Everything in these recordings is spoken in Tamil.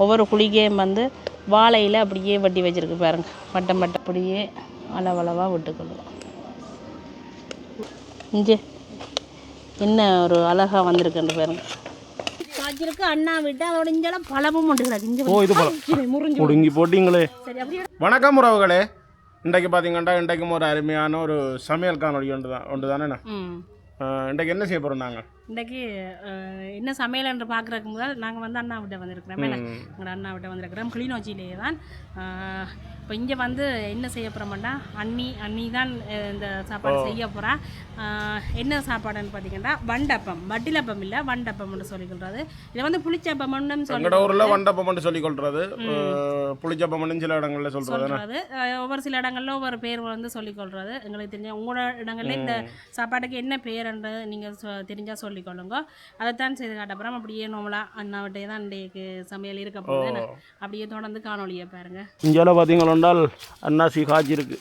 ஒவ்வொரு குழிக்கையும் வந்து வாழையில் அப்படியே வட்டி வச்சுருக்கு பாருங்க. வட்டம் வட்டம் அப்படியே அளவளவாக விட்டுக்கொள்ளுவோம். இங்கே என்ன ஒரு அழகாக வந்திருக்குன்னு பாருங்க. காய்ச்சிருக்கு அண்ணா விட்டு அதோட இங்கெல்லாம் பழமும் ஒன்று கிடக்கு. ஓ, இது பழம் முடுங்கி போட்டிங்களே. வணக்கம் உறவுகளே. இன்றைக்கு பார்த்தீங்கன்னா இன்றைக்கும் ஒரு அருமையான ஒரு சமையல் காணொலி ஒன்று தானே. இன்றைக்கு என்ன செய்ய போகிறோம் நாங்கள்? இன்றைக்கு என்ன சமையல் என்று பார்க்குறதுக்கு முதல் நாங்கள் வந்து அண்ணா விட்ட வந்திருக்கிறோம். எங்களோட அண்ணா விட்ட வந்திருக்கிறோம் கிளிநொச்சியிலேயே தான். இப்போ இங்கே வந்து என்ன செய்ய போகிறோம்னா அண்ணி தான் இந்த சாப்பாடு செய்ய போகிறா. என்ன சாப்பாடுன்னு பார்த்தீங்கன்னா வண்டப்பம், வட்டிலப்பம் இல்லை வண்டப்பம்னு சொல்லிக்கொள்றது. இதை வந்து புளிச்சப்பம்னு எங்களோட ஊரில் வண்டப்பம்னு சொல்லிக்கொள்றது, புளிச்சப்பம்னு சில இடங்களில் சொல்கிறது. ஒவ்வொரு சில இடங்களில் ஒவ்வொரு பேர் வந்து சொல்லிக்கொள்றது. எங்களுக்கு தெரிஞ்ச உங்களோட இடங்களில் இந்த சாப்பாட்டுக்கு என்ன பேருன்றது நீங்கள் தெரிஞ்சால் சொல்லிக்கொள்ளுங்க. அதைத்தான் செய்து காட்டப்புறம் அப்படியே நோமலாக அண்ணாவிட்டே தான் இன்றைக்கு சமையல் இருக்க போகுது. அப்படியே தொடர்ந்து காணொலியை பாருங்க. இங்கே பார்த்தீங்கன்னா அன்னாசி காய்ச்சிருக்கு.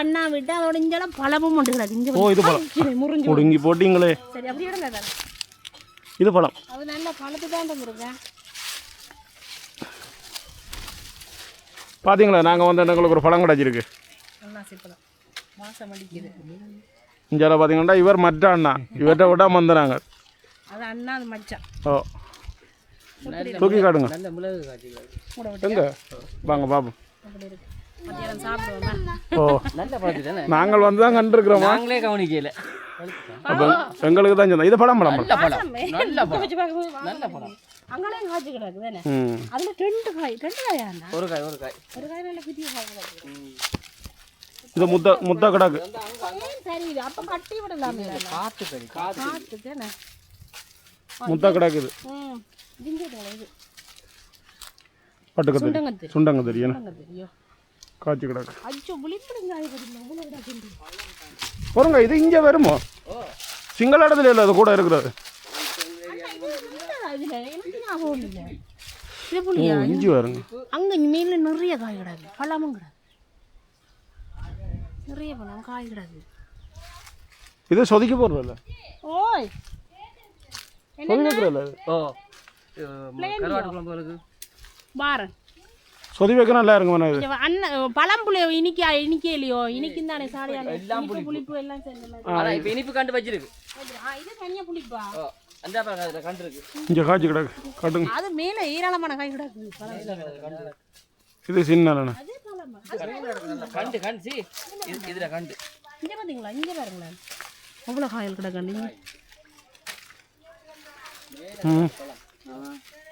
அண்ணா விட்டு அதோட இங்கெல்லாம் பழமும் ஒன்று கிடக்கு. ஓ, இது பழம் முடுங்கி போட்டிங்களே. சரி, அப்படி எடுங்க. இது பழம் அது நல்ல பழத்து தான் வந்துருக்கேன். பார்த்தீங்களா, நாங்கள் வந்து எங்களுக்கு ஒரு பழம் கிடச்சிருக்கு. அன்னாசி பழம் வாசம் அடிக்குது. இங்கே பார்த்தீங்கன்னா இவர் மற்ற அண்ணா, இவர்கிட்ட விட வந்துறாங்க. அது அண்ணா, அது மச்சான். ஓ, தூக்கி காட்டுங்க. எங்க வாங்க பாப்போம். ஓ, நாங்கள் வந்து தான் கண்டிருக்கிறோம். நாங்களே கவனிக்கல. அப்போ எங்களுக்கு தான் சொன்னோம். இது பழம் பழம் நல்ல பழம், நல்ல பழம், நல்ல பழம். அங்கேயும் காய்ச்சி கிடக்கு தானே. அதில் ரெண்டு காய் ஒரு காய் ஒரு காய் நல்ல பெரிய காய் கிடக்கு. இது முத்த கிடக்கு. தெரியுது, அப்போ கட்டி விடலாமே. காத்து தானே முத்த கிடக்குது. பட்டுக்கு சுண்டங்க தெரியும், காய்ச்சி கிடக்கு. பொருங்க, இது இங்கே வருமோ? சிங்கள இடத்துல இல்லை, அது கூட இருக்கிறது. இஞ்சி வருங்க. அங்கே மேல நிறைய காய் கிடக்கு, பழமும் கிடக்கு, நிறைய பழம் காய் கிடக்கு. இது சொதிக்க போடுறதில்ல. ஓய், சொதிக்கிறதில்ல. ஓ, கருவாட்டு குழம்பு இருக்கு பாரன். சொதி வைக்க நல்லா இருக்குங்க. அண்ணன் பழம் புளி இனிக்கே இல்லையோ, இனிக்கும் தானே சாலையான எல்லாம் புளிப்பு எல்லாம் சேர்ந்து. இப்போ இனிப்பு கண்டு வச்சிருக்கு. இது தனியா புளிப்பா? அந்த கண்டு இருக்கு. இங்கே காய்ச்சி கிடக்கு, காட்டுங்க. அது மேலே ஏராளமான காய் கிடக்கு. இது சின்ன கண்டு கண்டு சி இதுல கண்டு. இங்கே பார்த்தீங்களா, இங்கே பாருங்களேன் அவ்வளோ காயல் கிடக்கு.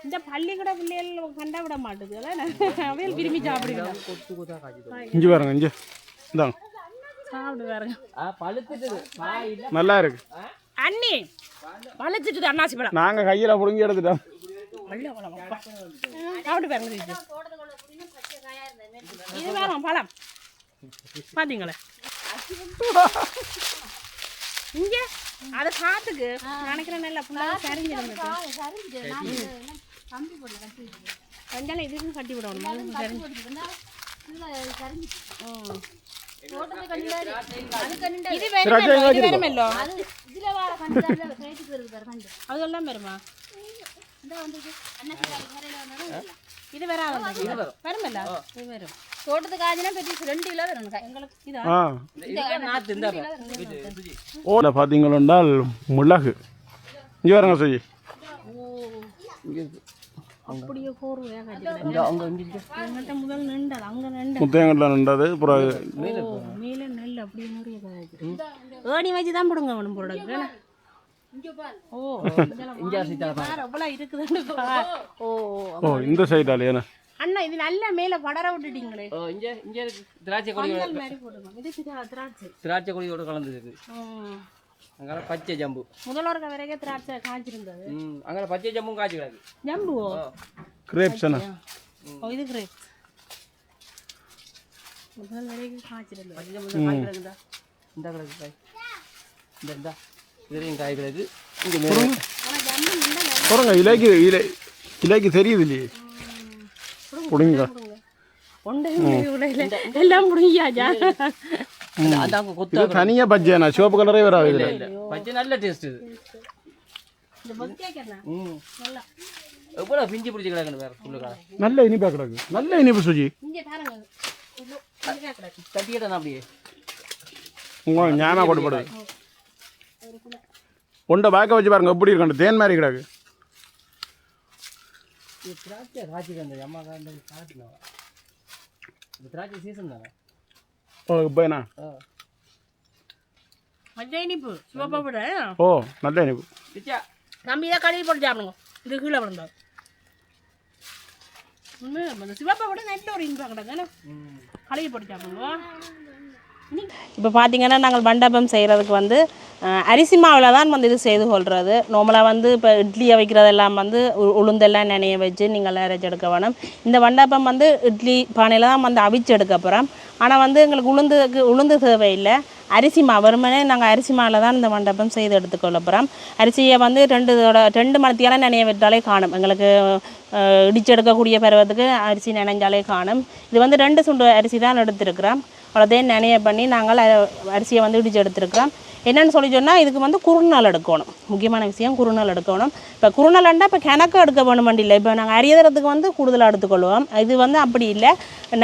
இந்த பள்ளிக்கூட பிள்ளைகள் கண்டா விட மாட்டுது, அவையில் விரும்பி சாப்பிடுங்க. இஞ்சி பாருங்க, இஞ்சி இந்தாங்க சாப்பிடு பாருங்க. நல்லா இருக்கு. அண்ணி பழச்சிட்டு அண்ணாசி பழம் நாங்க கையில புடுங்கி எடுத்துட்டோம். சாப்பிட்டு பாருங்க. இது வேற பழம் பாத்தீங்களே இங்க. அது காத்துக்கு நினைக்கிறேன் நல்லா சரிஞ்சிருந்தாலும் இதுக்கும் கட்டி விடணும். அதெல்லாம் வருமா? இது வராது, வருமில்ல? இது வரும். தோட்டத்துக்கு காய்ச்சினா பெரிய 2 கிலோ வரும் எங்களுக்கு. ஓல பார்த்தீங்கன்னா மிளகு இங்கே வரங்க செய்ய. அப்படியே முதல் நின்றது அங்கே நின்று முத்தையங்கட்டில் நின்றது. அப்புறம் மேலே நெல் அப்படியே நிறைய காய்ச்சி ஏணி வச்சு தான் போடுங்க அவனும் ப்ராடக்ட். ஓ, ஓ, இந்த சைடாலே அண்ணா இது நல்ல மேல படர விட்டுட்டீங்களே. இங்க திராட்சை கொடி திராட்சை கொடியோட கலந்துருக்கு. அங்கே பச்சை ஜம்பு முதல்வருக்கு வரைக்கும் திராட்சை காய்ச்சிருந்தது. அங்கே பச்சை ஜம்பும் காய்ச்சி கிடக்கு. ஜம்புவோ? கிரேப்ஸ். ஓ, இது கிரேப்ஸ். முதல் வரைக்கும் காய்ச்சிருந்தது. பச்சை ஜம்பு காய் கிடக்குதா? இந்த கிடக்கு காய். இந்த இதுலையும் காய் கிடக்கு. இங்கே பாருங்க, இலைக்கு தெரியுது இல்லையே. புடுங்க எல்லாம் புடுங்கியாச்சா? தனியா பஜ்ஜியா? சிவப்பு கலரே வராது. பஜ்ஜி நல்ல டேஸ்ட். இது எவ்வளோ பிஞ்சு பிடிச்சி கிடக்குன்னு வேறு சொல்லுக்கா. நல்ல இனிப்பாக கிடக்கு, நல்ல இனிப்பு சுஜி. இங்கே பாருங்க கிடக்கு. தட்டிக்கிட்டேன் அப்படியே உங்களுக்கு ஞாபகம் கொடுப்படுது. ஒன்றை பேக்க வச்சு பாருங்க எப்படி இருக்கு, தேன் மாதிரி கிடக்கு. திராட்சை காய்ச்சி அந்த அம்மா காய்ச்சினா இந்த திராட்சை சீசன் தானே. ஓ இப்போ என்ன? மஞ்சள் இனிப்பு சிவப்பை விட ஓ நல்ல இனிப்பு. நம்ம இதை கழுவி போட்டு சாப்பிடுங்க. இது கீழே விழுந்தோம். இந்த சிவப்பை விட நல்ல ஒரு இனிப்பாக கிடக்கு. கழுவி போட்டு சாப்பிடுங்க. இப்போ பார்த்தீங்கன்னா நாங்கள் மண்டபம் செய்கிறதுக்கு வந்து அரிசி மாவில் தான் வந்து இது செய்து கொள்வது. நார்மலாக வந்து இப்போ இட்லியை வைக்கிறதெல்லாம் வந்து உளுந்தெல்லாம் நினைய வச்சு நீங்கள் அரைச்சி எடுக்க வேணும். இந்த மண்டபம் வந்து இட்லி பானையில் தான் வந்து அவிச்சு எடுக்க போகிறோம். ஆனால் வந்து எங்களுக்கு உளுந்து தேவையில்லை, அரிசி மாவு வெறுமனே நாங்கள் அரிசி மாவில் தான் இந்த மண்டபம் செய்து எடுத்துக்கொள்ள போகிறோம். அரிசியை வந்து 2 மணித்தியாலம் நினைய விட்டாலே காணும். எங்களுக்கு இடிச்சு எடுக்கக்கூடிய பருவத்துக்கு அரிசி நினைஞ்சாலே காணும். இது வந்து 2 சுண்டு அரிசி தான் எடுத்துருக்குறோம். அவ்வளோதையும் நினைய பண்ணி நாங்கள் அரிசியை வந்து இடிச்சு எடுத்துருக்குறோம். என்னென்னு சொல்லி சொன்னால் இதுக்கு வந்து குறுநாள் எடுக்கணும். முக்கியமான விஷயம் குறுநாள் எடுக்கணும். இப்போ குறுநாள்ண்டா இப்போ கிணக்கு எடுக்க வேணுமெண்டு இல்லை. இப்போ நாங்கள் அரியதறதுக்கு வந்து கூடுதலாக எடுத்துக்கொள்வோம். இது வந்து அப்படி இல்லை,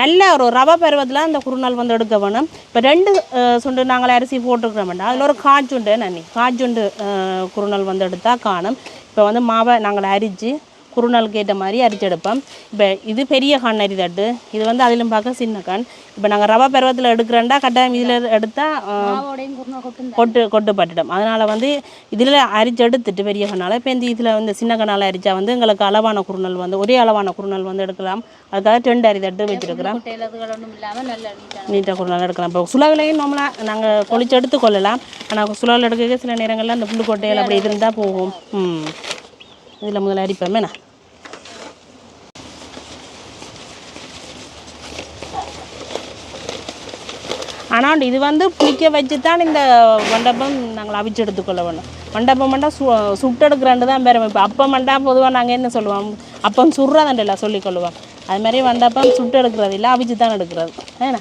நல்ல ஒரு ரவை பருவத்தில் அந்த குறுநாள் வந்து எடுக்க வேணும். இப்போ 2 சுண்டு நாங்கள் அரிசி போட்டுருக்கிறோம்டா அதில் ஒரு காய்ச்சுண்டு குறுநாள் வந்து எடுத்தால் காணும். இப்போ வந்து மாவை நாங்கள் அரித்து குறுநாளுக்கு ஏற்ற மாதிரி அரிச்சு எடுப்போம். இப்போ இது பெரிய கண் அரி தட்டு, இது வந்து அதிலும் பார்க்க சின்ன கண். இப்போ நாங்கள் ரவை பருவத்தில் எடுக்கிறோண்டா கட்டாயம் இதில் எடுத்தால் கொட்டுப்பட்டுடும். அதனால் வந்து இதில் அரிச்சு எடுத்துட்டு பெரிய கண்ணால் இப்போ இந்த இதில் வந்து சின்ன கண்ணால் அரிச்சா வந்து எங்களுக்கு அளவான குறுநாள் வந்து ஒரே அளவான குறுநாள் வந்து எடுக்கலாம். அதுக்காக 2 அரி தட்டு வச்சுருக்கிறோம். நீட்டாக குறுநாள் எடுக்கலாம். இப்போ சுலகலையும் நம்மளாக நாங்கள் பொழிச்சு எடுத்துக்கொள்ளலாம். ஆனால் சுலகில் எடுக்க சில நேரங்களில் அந்த புல்லுக்கொட்டையில் அப்படி இருந்தால் போகும். இதில் முதல்ல அரிப்போமே நான். ஆனால் இது வந்து புளிக்க வச்சு தான் இந்த மண்டபம் நாங்கள் அவிச்சு எடுத்துக்கொள்ள வேணும். மண்டபம் மண்டா சுட்டெடுக்கிறாண்டு தான் பேரும். இப்போ அப்பம் மண்டா பொதுவாக நாங்கள் என்ன சொல்லுவோம், அப்பம் சுடுறதாண்டில்ல சொல்லிக்கொள்ளுவோம். அது மாதிரி மண்டபம் சுட்டு எடுக்கிறது இல்லை, அவிச்சு தான் எடுக்கிறது. ஏன்னா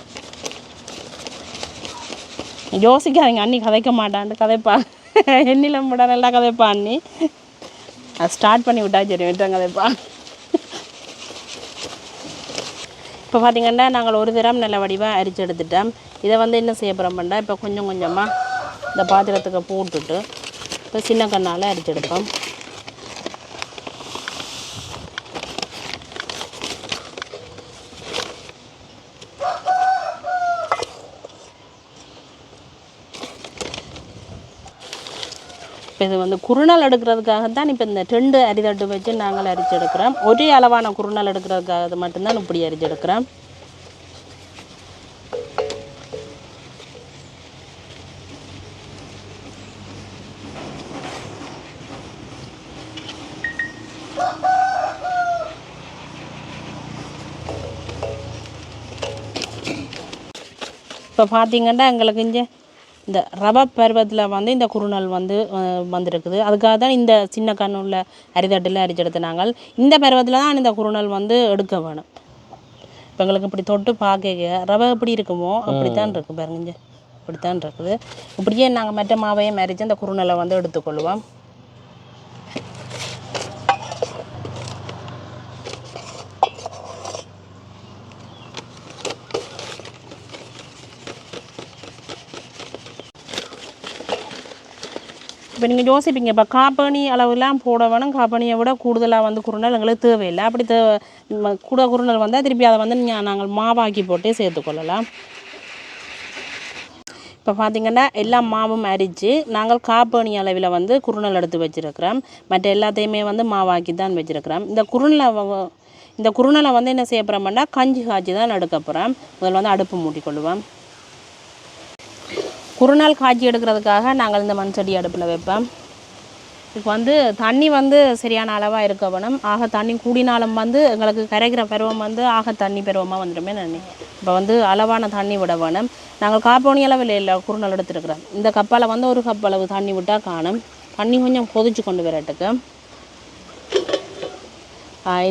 யோசிக்காதீங்க, அண்ணி கதைக்க மாட்டான்ட்டு கதைப்பா. எண்ணில முட நல்லா கதைப்பா அண்ணி. அது ஸ்டார்ட் பண்ணி விட்டா சரி விட்டாங்க கதைப்பா. இப்போ பார்த்திங்கன்னா நாங்கள் ஒரு தரம் நல்ல வடிவாக அரிச்சு எடுத்துட்டோம். இதை வந்து என்ன செய்ய போகிறோம்னா இப்போ கொஞ்சம் கொஞ்சமாக இந்த பாத்திரத்துக்கு போட்டுட்டு இப்போ சின்ன கண்ணால் அரிச்சு எடுப்போம். இப்போ இது வந்து குறுநாள் எடுக்கிறதுக்காக தான் இப்போ இந்த 2 அரிதட்டு வச்சு நாங்கள் அரிச்சு எடுக்கிறோம். ஒரே அளவான குறுநாள் எடுக்கிறதுக்காக மட்டும்தான் இப்படி அரிச்சு எடுக்கிறோம். இப்போ பார்த்திங்கன்னா எங்களுக்கு இங்கே இந்த ரவை பருவத்தில் வந்து இந்த குறுநாள் வந்து வந்துருக்குது. அதுக்காக தான் இந்த சின்ன கண்ணுள்ள அரிதட்டில் அரிச்செடுத்து நாங்கள் இந்த பருவத்தில் தான் இந்த குறுநாள் வந்து எடுக்க வேணும். இப்போ எங்களுக்கு இப்படி தொட்டு பார்க்க ரவை எப்படி இருக்குமோ அப்படித்தான் இருக்குது பாருங்க, இப்படித்தான் இருக்குது. இப்படியே நாங்கள் மற்ற மாவையும் அரித்து இந்த குறுநாளை வந்து எடுத்துக்கொள்வோம். இப்போ நீங்கள் யோசிப்பீங்க, இப்போ காப்பணி அளவுலாம் போட வேணும், காப்பணியை விட கூடுதலாக வந்து குறுநாள் எங்களுக்கு தேவையில்லை. அப்படி கூட குறுநாள் வந்தால் திருப்பி அதை வந்து நாங்கள் மாவாக்கி போட்டே சேர்த்துக்கொள்ளலாம். இப்போ பார்த்திங்கன்னா எல்லா மாவும் அரித்து நாங்கள் காப்பணி அளவில் வந்து குறுநாள் எடுத்து வச்சுருக்கிறோம். மற்ற எல்லாத்தையுமே வந்து மாவாக்கி தான் வச்சுருக்கிறோம். இந்த குறுநாளை வந்து என்ன செய்ய போகிறோம்னா கஞ்சி காய்ச்சி தான் எடுக்க போகிறோம். முதல்ல வந்து அடுப்பு மூட்டிக்கொள்ளுவோம். குறுநாள் காய்ச்சி எடுக்கிறதுக்காக நாங்கள் இந்த மண் சட்டி அடுப்பில் வைப்போம். இதுக்கு வந்து தண்ணி வந்து சரியான அளவாக இருக்க வேணும். ஆக தண்ணி கூடினாலும் வந்து எங்களுக்கு கரைக்கிற பருவம் வந்து ஆக தண்ணி பருவமாக வந்துடுமே நன்னி. இப்போ வந்து அளவான தண்ணி விட வேணும். நாங்கள் காப்போனி அளவில் இல்லை குறுநாள் எடுத்துருக்குறோம். இந்த கப்பால் வந்து 1 கப் அளவு தண்ணி விட்டால் காணும். தண்ணி கொஞ்சம் கொதிச்சு கொண்டு வரட்டுக்கு.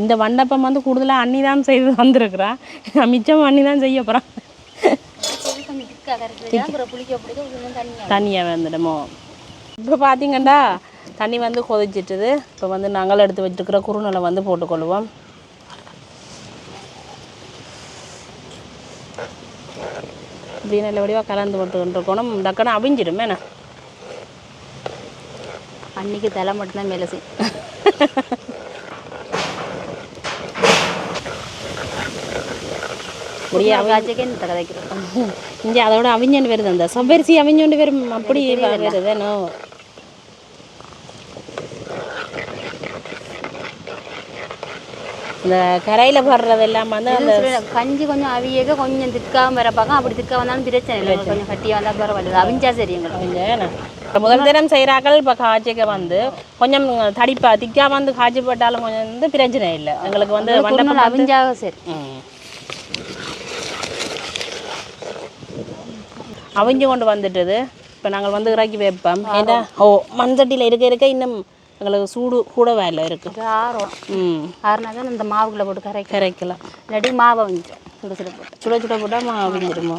இந்த வண்டப்பம் வந்து கூடுதலாக அண்ணி தான் செய்து வந்திருக்குறான். மிச்சம் அண்ணி தான் செய்ய போகிறான். தண்ணியாக வந்துடுமோ. இப்போ பார்த்தீங்கன்னா தண்ணி வந்து கொதிச்சிட்டுது. இப்போ வந்து நாங்கள் எடுத்து வச்சுருக்கிற குறுநலை வந்து போட்டுக்கொள்வோம். இப்படி நல்ல வடிவாக கலந்து போட்டுருக்கணும். டக்குன்னு அவிஞ்சிடும். என்ன அன்னைக்கு தலை மட்டும்தான் மேலே செய்யும். இங்கே அதோட அவிஞ்சண்டு வருது, அந்த சவ்வரிசி அவிஞ்சோண்டு வரும். அப்படி வருதுனோ இந்த கரையில் போடுறதெல்லாம் வந்து அந்த கஞ்சி கொஞ்சம் அவியக கொஞ்சம் திக்காமல் வர பார்க்க. அப்படி திக்கா வந்தாலும் பிரச்சனை இல்லை, கொஞ்சம் கட்டியாக வந்தால் பரவாயில்ல. அவிஞ்சா சரி எங்களுக்கு. இப்போ முதல் தினம் செய்கிறாக்கள் இப்போ காய்ச்சிக்க வந்து கொஞ்சம் தடிப்பா திக்கா வந்து காய்ச்சி போட்டாலும் கொஞ்சம் வந்து பிரச்சனை இல்லை எங்களுக்கு வந்து அவிஞ்சாக சரி. அவிஞ்சு கொண்டு வந்துட்டுது. இப்போ நாங்கள் வந்து இறக்கி வைப்போம். ஏன்னா மண் சட்டியில் இருக்க இன்னும் எங்களுக்கு சூடு கூட வேலை இருக்குது. ஆறுனா தான் இந்த மாவுக்குள்ளே போட்டு கரைக்கலாம். இல்லாட்டி மாவை அவிஞ்சிடும். சுட சுட போட்டால் மாவு அவிஞ்சிடுமோ.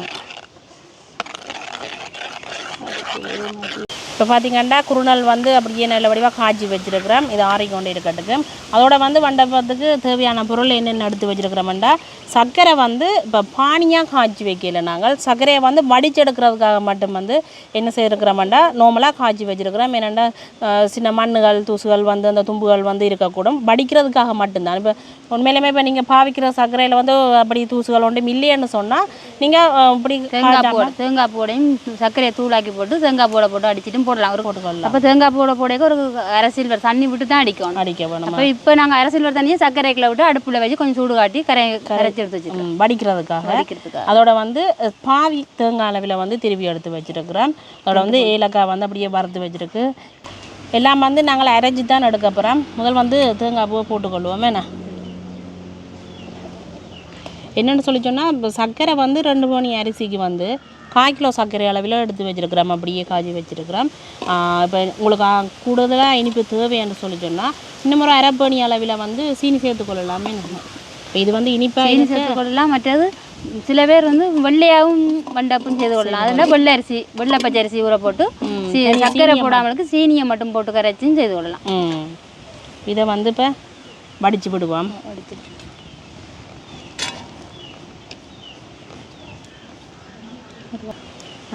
இப்போ பார்த்தீங்கன்னா குறுநல் வந்து அப்படியே நல்ல வடிவாக காய்ச்சி வச்சுருக்கிறோம். இது ஆறிக்கொண்டு இருக்கட்டுக்கு. அதோட வந்து வண்டப்பத்துக்கு தேவையான பொருள் என்னென்ன எடுத்து வச்சுருக்கிறோம்டா, சர்க்கரை வந்து இப்போ பானியாக காய்ச்சி வைக்கல. நாங்கள் சர்க்கரையை வந்து வடிச்செடுக்கிறதுக்காக மட்டும் வந்து என்ன செய்யிருக்கிறோம்டா நார்மலாக காய்ச்சி வச்சுருக்கிறோம். என்னென்னா சின்ன மண்ணுகள் தூசுகள் வந்து அந்த தும்புகள் வந்து இருக்கக்கூடும், வடிக்கிறதுக்காக மட்டும்தான். இப்போ உண்மையிலுமே இப்போ நீங்கள் பாவிக்கிற சர்க்கரையில் வந்து அப்படி தூசுகள் ஒன்றும் இல்லைன்னு சொன்னால் நீங்கள் இப்படி தேங்காய் பூடையும் சர்க்கரையை தூளாக்கி போட்டு தேங்காய் பூடை போட்டு அடிச்சுட்டு போடலாம். ஒரு போட்டுக்கலாம். அப்போ தேங்காய் பூடை போடைக்கு ஒரு அரை சில்வர் தண்ணி விட்டு தான் அடிக்க வேணும். அப்போ இப்போ நாங்கள் அரை சில்வர் தண்ணியை சர்க்கரைக்குள்ள விட்டு அடுப்பில் வச்சு கொஞ்சம் சூடு காட்டி கரைச்சி எடுத்து வச்சுருக்கோம் வடிக்கிறதுக்காக. அதோட வந்து பாவி தேங்காய் அளவில் வந்து திருப்பி எடுத்து வச்சுருக்கிறோம். அதோட வந்து ஏலக்காய் வந்து அப்படியே வறுத்து வச்சுருக்கு. எல்லாம் வந்து நாங்கள் அரைச்சி தான் எடுக்க போகிறோம். முதல் வந்து தேங்காய் பூவை போட்டுக்கொள்வோம். என்னென்னு சொல்லி சொன்னால் இப்போ சர்க்கரை வந்து 2 மணி அரிசிக்கு வந்து 1/4 கிலோ சர்க்கரை அளவில் எடுத்து வச்சுருக்கிறோம். அப்படியே காய்ச்சி வச்சுருக்கிறோம். இப்போ உங்களுக்கு கூடுதலாக இனிப்பு தேவைன்னு சொல்லி சொன்னால் இன்னும் ஒரு அரை மணி அளவில் வந்து சீனி சேர்த்துக்கொள்ளலாமே. இப்போ இது வந்து இனிப்பாக சீனி சேர்த்துக்கொள்ளலாம். மற்றது சில பேர் வந்து வெள்ளையாகவும் வண்டப்பும் செய்து கொள்ளலாம். அதில் வெள்ளை அரிசி வெள்ளை பச்சை அரிசி ஊற போட்டு சர்க்கரை போடாமலுக்கு சீனியை மட்டும் போட்டு கரைச்சியும் செய்து கொள்ளலாம். இதை வந்து இப்போ வடித்து விடுவோம்.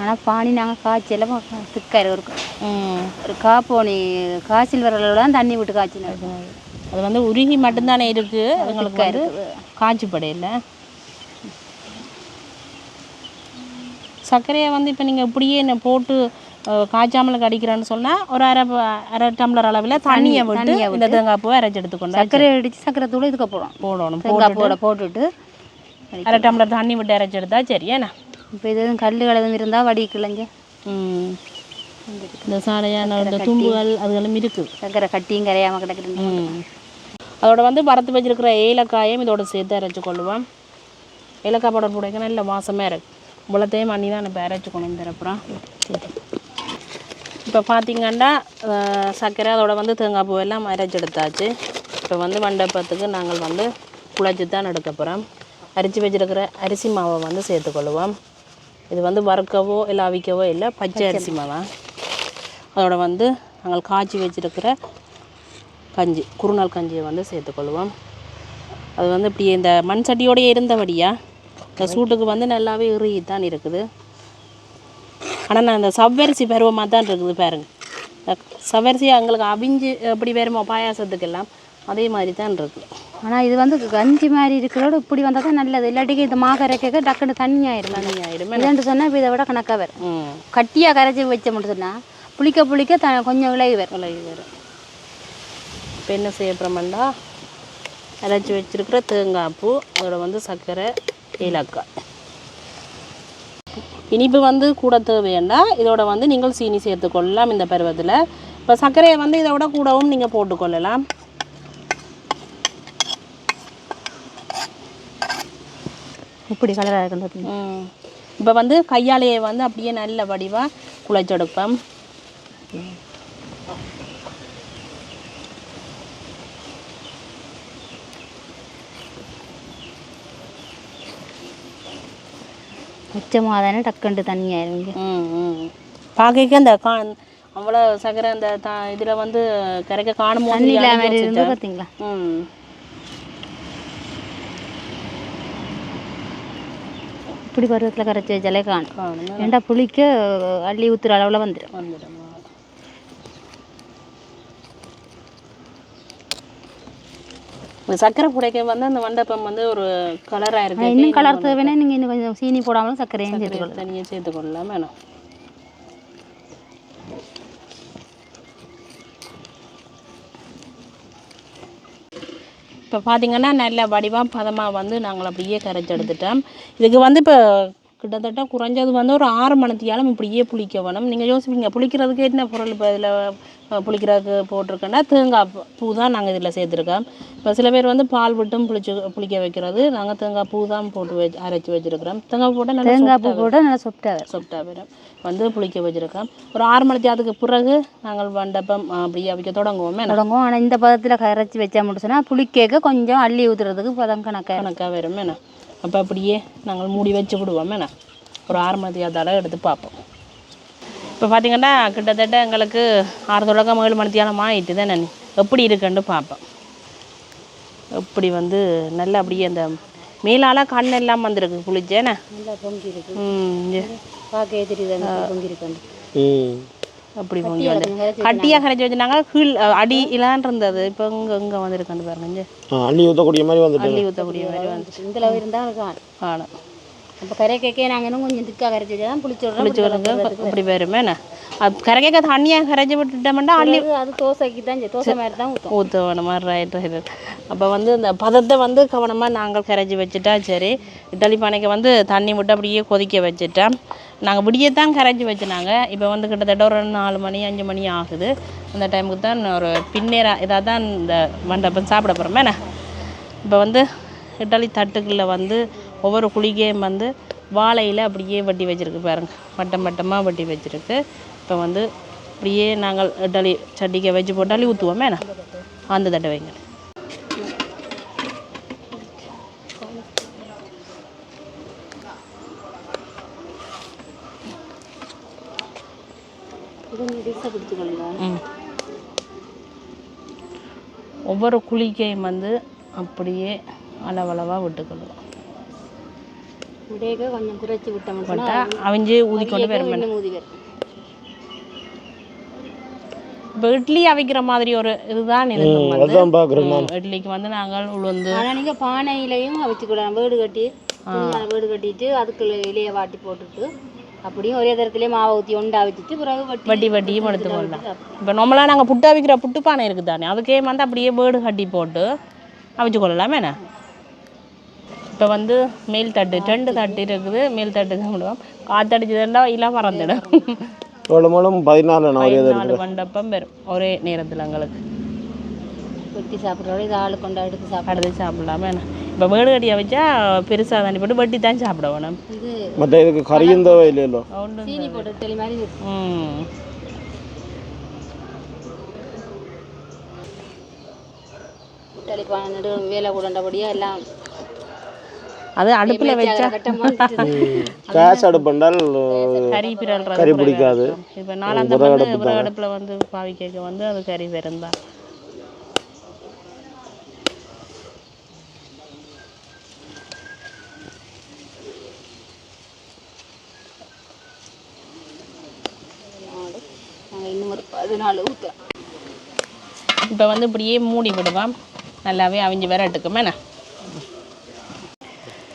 ஆனால் பானி நாங்கள் காய்ச்சலாம் திக்காரு ஒரு காப்போனி காய்ச்சல் வரலோட தான் தண்ணி விட்டு காய்ச்சினோம். அது வந்து உருகி மட்டும்தானே இருக்குது, எங்களுக்கு வந்து காய்ச்சி படையில. சர்க்கரையை வந்து இப்போ நீங்கள் இப்படியே என்ன போட்டு காய்ச்சாமலுக்கு அடிக்கிறேன்னு சொன்னால் ஒரு அரை டம்ளர் அளவில் தண்ணியை விட்டு இந்த தேங்காய் பூவை அரைச்சி எடுத்துக்கொண்டு சர்க்கரை அடித்து சர்க்கரை தூள் இதுக்கு போடணும். தேங்காய் பூவை போட்டுட்டு அரை டம்ளர் தண்ணி விட்டு அரைச்சி எடுத்தா சரி. ஏன்னா இப்போ எதுவும் கல்லுகள் எதுவும் இருந்தால் வடிக்கலைங்க. இந்த சாலையான இந்த தும்புகள் அதுகளும் இருக்குது. சர்க்கரை கட்டியும் கரையாமல் கிடக்குது. அதோட வந்து வறுத்து வச்சிருக்கிற ஏலக்காயும் இதோட சேர்த்து அரைச்சி கொள்ளுவோம். ஏலக்காய் பவுடர் போடைக்க நல்ல வாசமாக இருக்குது. இவ்வளோத்தையும் பண்ணி தான் இப்போ அரைச்சிக்கணும் தரப்புறம். இப்போ பார்த்திங்கன்னா சர்க்கரை அதோட வந்து தேங்காய் பூவெல்லாம் அரைச்சி எடுத்தாச்சு. இப்போ வந்து வண்டப்பத்துக்கு நாங்கள் வந்து குழச்சி தான் எடுக்க போகிறோம். அரிச்சு வச்சிருக்கிற அரிசி மாவை வந்து சேர்த்துக்கொள்ளுவோம். இது வந்து வறுக்கவோ இல்லை அவிக்கவோ இல்லை, பச்சை அரிசி மாவை. அதோட வந்து நாங்கள் காய்ச்சி வச்சிருக்கிற கஞ்சி குறுநாள் கஞ்சியை வந்து சேர்த்துக்கொள்ளுவோம். அது வந்து இப்படி இந்த மண் சட்டியோடையே இருந்தபடியாக இந்த சூட்டுக்கு வந்து நல்லாவே இறுகித்தான் இருக்குது. ஆனால் நான் இந்த சவ்வரிசி பருவமாக தான் இருக்குது பாருங்கள். இந்த சவ்வரிசி எங்களுக்கு அவிஞ்சு எப்படி வருமோ பாயாசத்துக்கெல்லாம் அதே மாதிரி தான் இருக்குது. ஆனால் இது வந்து கஞ்சி மாதிரி இருக்கிறோட இப்படி வந்தால் தான் நல்லது. இல்லாட்டிக்கு இந்த கரைக்க டக்குன்னு தண்ணி ஆயிடும். இல்லைன்னு சொன்னால் இப்போ இதை விட கணக்காக வரும். கட்டியாக கரைச்சி வச்ச மட்டும் சொன்னால் புளிக்க கொஞ்சம் விலகி வரும். இப்போ என்ன செய்யப்படுறோம்னா அரைச்சி வச்சுருக்கிற தேங்காய் பூ, அதோட வந்து சர்க்கரை, ஏலக்காய். இனிப்பு வந்து கூட தேவையாண்டா இதோட வந்து நீங்கள் சீனி சேர்த்துக்கொள்ளலாம் இந்த பருவத்தில். இப்போ சர்க்கரையை வந்து இதை விட கூடவும் நீங்கள் போட்டுக்கொள்ளலாம். இப்படி கலராக இருக்குது. இப்போ வந்து கையாலேயே வந்து அப்படியே நல்ல வடிவாக குழைச்செடுப்போம். உச்சமாக தானே டக்குண்டு தண்ணி ஆயிருங்க. பார்க்க அந்த அவ்வளோ சக்கரை அந்த இதில் வந்து கரைக்க காணும் இருந்து பார்த்தீங்களா? இப்படி பருவத்தில் கரைச்சி வச்சாலே காணும். ஏண்டா புளிக்க அள்ளி ஊற்றுற அளவில் வந்துடும். சக்கரை புடைக்க வந்து அந்த மண்டபம் வந்து ஒரு கலராக இருக்குது. இன்னும் கலர் தேவைன்னா நீங்கள் இன்னும் கொஞ்சம் சீனி போடாமலும் சர்க்கரையும் சேர்த்துக்கொள்ளலாம். தனியாக சேர்த்துக்கொள்ளலாம் வேணும். இப்போ பார்த்திங்கன்னா நல்ல வடிவாக பதமாக வந்து நாங்கள் அப்படியே கரைச்சி எடுத்துட்டோம். இதுக்கு வந்து இப்போ கிட்டத்தட்ட குறைஞ்சது வந்து ஒரு 6 மணித்தியாலும் இப்படியே புளிக்க வேணும். நீங்கள் யோசிப்பீங்க புளிக்கிறதுக்கு என்ன பொருள் இப்போ இதில் புளிக்கிறதுக்கு போட்டிருக்கேன்னா தேங்காய் பூ தான் நாங்கள் இதில் சேர்த்துருக்கோம். இப்போ சில பேர் வந்து பால் விட்டும் புளிக்க வைக்கிறது. நாங்கள் தேங்காய் பூ தான் போட்டு அரைச்சி வச்சுருக்கிறோம். தேங்காய் போட்டால் நல்லா தேங்காய் பூ போட்டால் நல்லா சொப்டாக வரும் வந்து புளிக்க வச்சுருக்கோம். ஒரு 6 மணித்தியாலத்துக்கு பிறகு நாங்கள் மண்டபம் அப்படியே அவிக்க தொடங்குவோம். ஆனால் இந்த பதத்தில் கரைச்சி வச்சா முடிச்சுன்னா புளிக்க கொஞ்சம் அள்ளி ஊற்றுறதுக்கு பதம் கணக்காக வரும். அப்போ அப்படியே நாங்கள் மூடி வச்சு விடுவோம். ஒரு 6 மணித்தியாலத்தால் எடுத்து பார்ப்போம். இப்போ பார்த்திங்கன்னா கிட்டத்தட்ட எங்களுக்கு 6 தொடக்கம் 7 மணித்தியாலம் ஆகிட்டு தான் நான் எப்படி இருக்குன்னு பார்ப்பேன். எப்படி வந்து நல்லா அப்படியே அந்த மேலால் கண் எல்லாம் வந்துருக்கு புளிச்சேண்ணே. நல்லா பொங்கி இருக்கு. பார்க்க தெரியுது பொங்கி இருக்கு. அப்படி பொங்கி வந்து கட்டியாக கரைச்சி வச்சுனாங்க. கீழ் அடி இல்லான் இருந்தது. இப்போ இங்கே வந்துருக்கான்னு பாருங்க. அள்ளி ஊற்றக்கூடிய மாதிரி வந்துட்டு இந்த அளவு இருந்தால் காணும். அப்போ கரைக்கே நாங்கள் இன்னும் கொஞ்சம் திக்காக கரைச்சி வச்சா தான் புளிச்சோறுங்க இப்படி வருமே. அது கரைக்க தண்ணியாக கரைச்சி விட்டுட்டோம்னா அள்ளி அது தோசைக்கு தான் தோசை மாதிரி தான் ஊற்றுவோம் மாதிரி. ரைட். அப்போ வந்து இந்த பதத்தை வந்து கவனமாக நாங்கள் கரைச்சி வச்சுட்டா சரி. இட்லி பானைக்கு வந்து தண்ணி விட்டு அப்படியே கொதிக்க வச்சுட்டோம். நாங்கள் விடியத்தான் கரைச்சி வச்சுனாங்க. இப்போ வந்து கிட்டத்தட்ட ஒரு 4 மணி 5 மணி ஆகுது. அந்த டைமுக்கு தான் ஒரு பின்னேராக இதாக தான் இந்த மண்டபம் சாப்பிட போகிறோமே. இப்போ வந்து இட்லி தட்டுக்குள்ளே வந்து ஒவ்வொரு குழிகையும் வந்து வாழையில் அப்படியே வட்டி வச்சுருக்கு பாருங்கள். வட்டம் வட்டமாக வட்டி வச்சுருக்கு. இப்போ வந்து அப்படியே நாங்கள் இட்லி சட்டிக்கை வச்சு போட்டாலே ஊற்றுவோமே. அந்த தட்டை வைங்க. ஒவ்வொரு குழிக்கையும் வந்து அப்படியே அளவளவாக விட்டுக்கொள்ளும். கொஞ்சம் குறைச்சி விட்டோம்னா அவிஞ்சு ஊதிக்கொண்டு வரும். இப்போ இட்லி அவிக்கிற மாதிரி ஒரு இதுதான் இட்லிக்கு வந்து நாங்கள் உளுந்து. ஆனால் நீங்கள் பானையிலையும் அவிச்சுக்கூடாது. வீடு கட்டிட்டு அதுக்குள்ள இலையை வாட்டி போட்டுட்டு அப்படியும் ஒரே தரத்துலேயே மாவை ஊற்றி ஒண்டா வச்சுட்டு பிறகு வட்டியும் எடுத்துக்கொள்ளலாம். இப்போ நம்மளாம் நாங்கள் புட்டு அவிக்கிற புட்டு பானை இருக்குது தானே, அதுக்கே வந்து அப்படியே வீடு கட்டி போட்டு அவிச்சு கொள்ளலாமே. இப்போ வந்து மேல் தட்டு 2 தட்டு இருக்குது. மேல் தட்டு தான் விடுவோம். காற்றடிச்சதுண்டா இல்லை பறந்துடும். 14 மண்டபம் வரும் ஒரே நேரத்தில் எங்களுக்கு. வெட்டி சாப்பிட்றோட இது ஆளு கொண்டு எடுத்து சாப்பிடலாமே. இப்போ வீடு கட்டியை வச்சா பெருசாக தண்ணி போட்டு வெட்டி தான் சாப்பிட வேணும். மற்ற இதுக்கு கறியும் தேவை இல்லையோ. சீனி போட்டு தெளி மாதிரி. தெளிப்பான வேலை கூடண்டபடியாக எல்லாம் அது அடுப்பில் வச்சா கேஸ் அடுப்புண்டால் கறி பிடிக்காது. இப்போ 4 விறகு அடுப்பில் வந்து பாவிக்க வந்து அது கறி வெறுந்தான். இன்னும் ஒரு 14 ஊற்ற. இப்போ வந்து இப்படியே மூடி விடுவோம். நல்லாவே அவிஞ்சு விரட்டுக்குமே.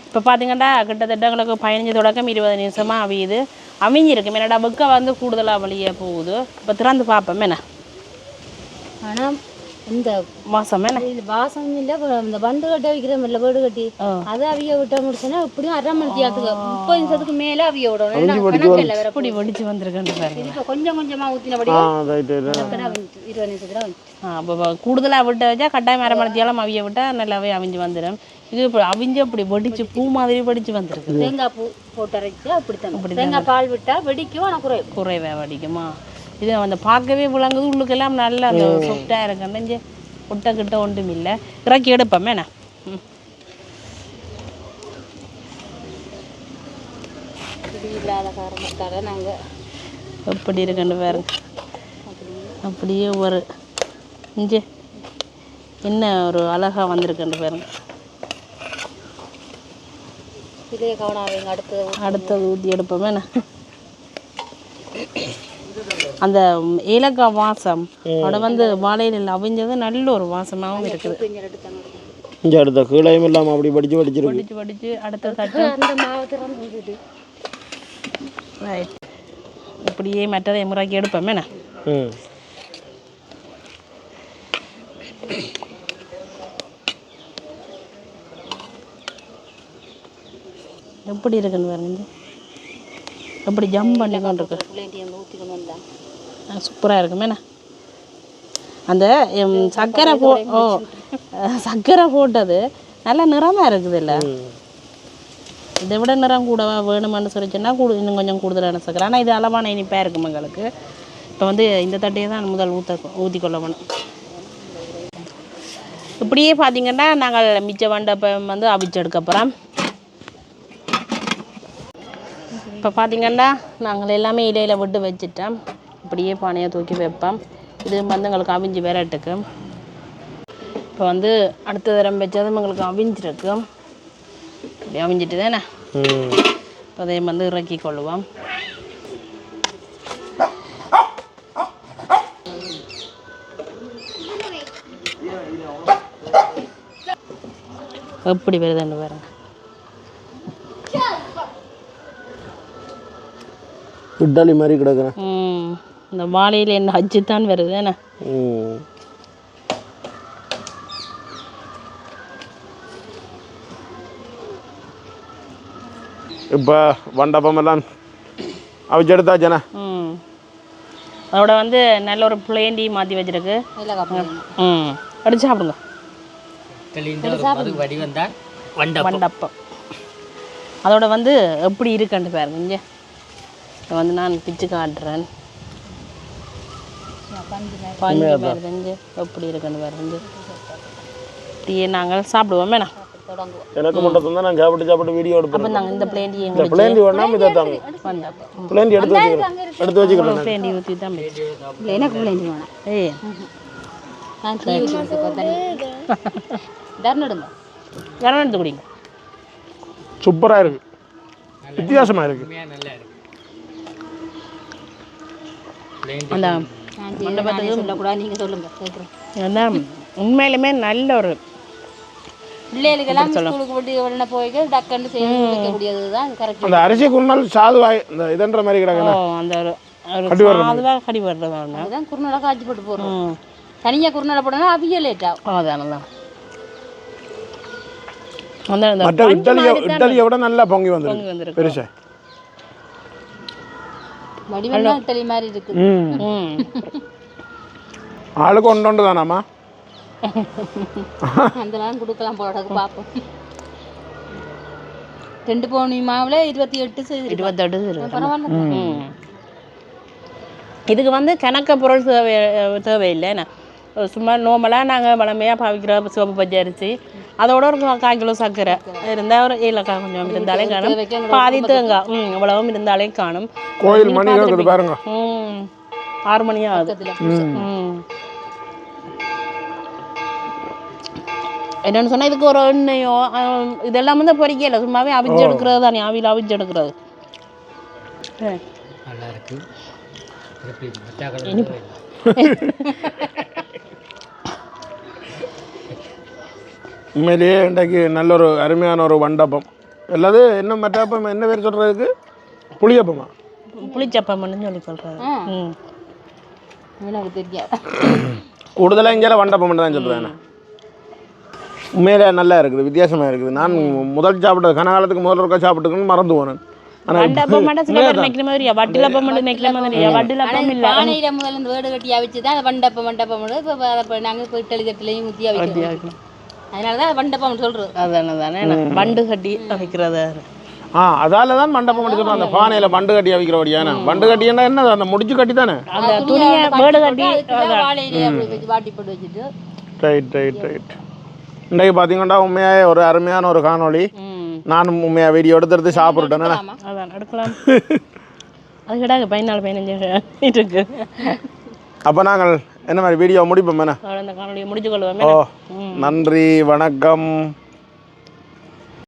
இப்போ பார்த்தீங்கன்னா கிட்டத்தட்ட எங்களுக்கு 15 தொடக்கம் 20 நிமிஷமாக அவியுது. அவிஞ்சிருக்கு. என்னடா வெக்க வந்து கூடுதலாக வழியே போகுது. இப்போ திறந்து பார்ப்போம். ஆனால் இந்த வாசம் வாசம் இல்லை. இந்த பண்டு கட்டி வைக்கிறோம் இல்லை வீடு கட்டி அதை அவிய விட்ட முடிச்சுன்னா இப்படியும் 1/2 மணி நேரத்துக்கு 30 நிமிஷத்துக்கு மேலே அவிய விடணும். இப்படி வெடிச்சு வந்திருக்குன்னு பாருங்க. இப்போ கொஞ்சம் கொஞ்சமாக ஊற்றினபடி 20 நிமிஷத்துல அப்போ கூடுதலாக விட்ட வச்சா கட்டாயம் 1/2 மணி நேரம் அவிய விட்டால் நல்லாவே அவிஞ்சு வந்துடும். இது இப்போ அவிஞ்சு அப்படி வெடிச்சு பூ மாதிரி வெடிச்சு வந்துருக்கு. தேங்காய் பூ போட்டு அரைச்சி அப்படி தேங்காய் பால் விட்டால் வெடிக்கும். ஆனால் குறைவாக வெடிக்குமா? இது அந்த பார்க்கவே விளங்குது. உள்ளுக்கெல்லாம் நல்லா அந்த சொஃப்டாக இருக்குன்னு ஒட்ட கிட்ட ஒன்றும் இல்லை. இறக்கி எடுப்போமே. இல்லாத காரணத்தால் நாங்கள் எப்படி இருக்குன்னு பாருங்க. அப்படியே ஒரு இங்கே என்ன ஒரு அழகாக வந்திருக்குன்னு பாருங்க. இதே கவனம் அடுத்தது ஊற்றி எடுப்போமே. அந்த ஏலக்காய் வாசம் அதோட வந்து வாழையில் அவிஞ்சது நல்ல ஒரு வாசமாகவும் இருக்குது. இங்கே அடுத்த கீழையும் இல்லாமல் அப்படி படித்து அடுத்த தட்டு ரைட் இப்படியே மற்றதை முறைக்கு எடுப்போமே. எப்படி இருக்குன்னு பாருங்க. எப்படி ஜம்ப் பண்ணி கொண்டு இருக்கு. சூப்பராக இருக்குமே. அந்த சர்க்கரை போட்டது நல்ல நிறமாக இருக்குது. இல்லை இதை விட நிறம் கூட வேணுமென்னு சொல்லிச்சுன்னா இன்னும் கொஞ்சம் கூடுதலான சர்க்கரை. ஆனால் இது அளவான இனிப்பாக இருக்கும் எங்களுக்கு. இப்போ வந்து இந்த தட்டையை தான் முதல் ஊற்றிக்கொள்ள வேணும். இப்படியே பார்த்தீங்கன்னா நாங்கள் மிச்ச வண்டப்பம் வந்து அவிச்சு எடுக்க போகிறோம். இப்போ பார்த்தீங்கன்னா நாங்கள் எல்லாமே இலையில் விட்டு வச்சுட்டோம். இப்படியே பானையை தூக்கி வைப்போம். இது வந்து எங்களுக்கு அவிஞ்சு விரட்டுக்கு. இப்போ வந்து அடுத்த தரம் வச்சதும் எங்களுக்கு அவிஞ்சிருக்கு. இப்படி அவிஞ்சிட்டு தானே அதே வந்து இறக்கி கொள்ளுவோம். எப்படி வருதுன்னு பாருங்க. இட்லி மாதிரி கிடக்குறேன். இந்த வாழையில் என்ன அச்சு தான் வருது என்ன. இப்போ வண்டப்பமெல்லாம் அவிச்சு எடுத்தாச்சேண்ணா. அதோட வந்து நல்ல ஒரு பிளேண்டி மாற்றி வச்சிருக்கு. அடிச்சு சாப்பிடுங்க. வண்டப்பம் அதோட வந்து எப்படி இருக்குன்னு பாருங்க. இங்கே வந்து நான் பிச்சு காட்டுறேன். பஞ்சு பாருங்க எப்படி இருக்குன்னு பாருங்க. இப்படியே நாங்கள் சாப்பிடுவோம். வேணா எனக்கு மட்டும் தான் நான் சாப்பிட்டு வீடியோ எடுப்பேன். அப்போ நாங்கள் இந்த பிளேண்டி வேணாமல் இதை தாங்க பிளேண்டி எடுத்து வச்சுக்கலாம். பிளேண்டி ஊற்றி தான் எனக்கு பிளேண்டி வேணாம். நான் டீ ஊற்றி தரணுடுங்க. கரணம் எடுத்து குடிங்க. சூப்பராக இருக்கு. வித்தியாசமாக இருக்கு. அந்த சொல்லக்கூடாது, நீங்கள் சொல்லுங்க கேட்குறேன். உண்மையிலுமே நல்ல ஒரு பிள்ளைகளுக்கெல்லாம் ஸ்கூலுக்கு போட்டு உடனே போய்க்கு டக்குன்னு செய்து வைக்கக்கூடியது தான் கரெக்ட். அந்த அரிசி குருநாள் சாதுவாய் இந்த இதன்ற மாதிரி கிடக்குண்ணா. அந்த சாதுவாக கடி வர்றது அதுதான் குருநாளாக காய்ச்சி போட்டு போடுறோம். தனியாக குருநாளை போட்டோம்னா அவிய லேட் ஆகும். அதான் மற்ற இட்டலியை விட நல்லா பொங்கி வந்துருக்கு. பெருசா வடிவெல்லாம் இட்டலி மாதிரி இருக்குது. ஆளுக்கு ஒன்று தானாமா அதெல்லாம் கொடுக்கலாம் போட பார்ப்போம். 2 பவுனி மாவில் 28 பரவாயில்ல. இதுக்கு வந்து கணக்க பொருள் தேவையில்லை. சும்மா நோமலாக நாங்கள் வளமையாக பாவிக்கிற சிவப்பு பச்சை அரிசி அதோட ஒரு 1/4 கிலோ சர்க்கரை இருந்தால் ஒரு ஏலக்காய் கொஞ்சம் இருந்தாலே காணும். பாதி தேங்காய் இவ்வளவும் இருந்தாலே காணும். கோயில் மணி பாருங்க. 6 மணி ஆகுது. என்னென்னு சொன்னால் இதுக்கு ஒரு எண்ணெயோ இதெல்லாம் வந்து பொறிக்கல. சும்மாவே அவிச்சு எடுக்கிறது தானே. ஆவியில் அவிச்சு எடுக்கிறது நல்லா இருக்கு. உண்மையிலேயே இன்றைக்கு நல்ல ஒரு அருமையான ஒரு வண்டப்பம். அல்லது என்ன மற்றப்பம் என்ன பேர் சொல்கிறதுக்கு புளியப்பமா புளிச்சப்பம்னு சொல்லி சொல்கிறாங்க. எனக்கு தெரியாது. கூடுதலாக இங்கே வண்டப்பம் தான் சொல்கிறேன். உண்மையிலே நல்லா இருக்குது. வித்தியாசமாக இருக்குது. நான் முதல் சாப்பிட்டது கனகாலத்துக்கு முதல் ஒருக்கா சாப்பிட்டுக்குன்னு மறந்து போனேன். வேடு கட்டி அவிச்சு தான் வண்டப்பம் இப்போ நாங்கள் இப்போ இட்டலி தட்டிலையும் ஊற்றி அவிக்கிறோம். அதனால தான் வண்டப்பம் சொல்கிறது. அதானே வண்டு கட்டி அவிக்கிறது. அதால தான் மண்டபம் எடுக்கிறோம். அந்த பானையில் வண்டு கட்டி அவிக்கிறபடியான வண்டு கட்டினா என்ன அந்த முடிச்சு கட்டி தானே அந்த துணியை வேடு கட்டி வாழையிலே வாட்டி போட்டு வச்சுட்டு. ரைட். இன்றைக்கு பார்த்தீங்கன்னா உண்மையாக ஒரு அருமையான ஒரு காணொளி. நானும் உண்மையாக வீடியோ எடுத்து சாப்பிட்டுட்டேன். அதான் எடுக்கலாம். அது கிடாது 14-15 இருக்கு. அப்போ நாங்கள் என்ன மாதிரி வீடியோ முடிப்போம் என்ன? இந்த காணொலியை முடிச்சு கொள்வோம். ஓ நன்றி வணக்கம்.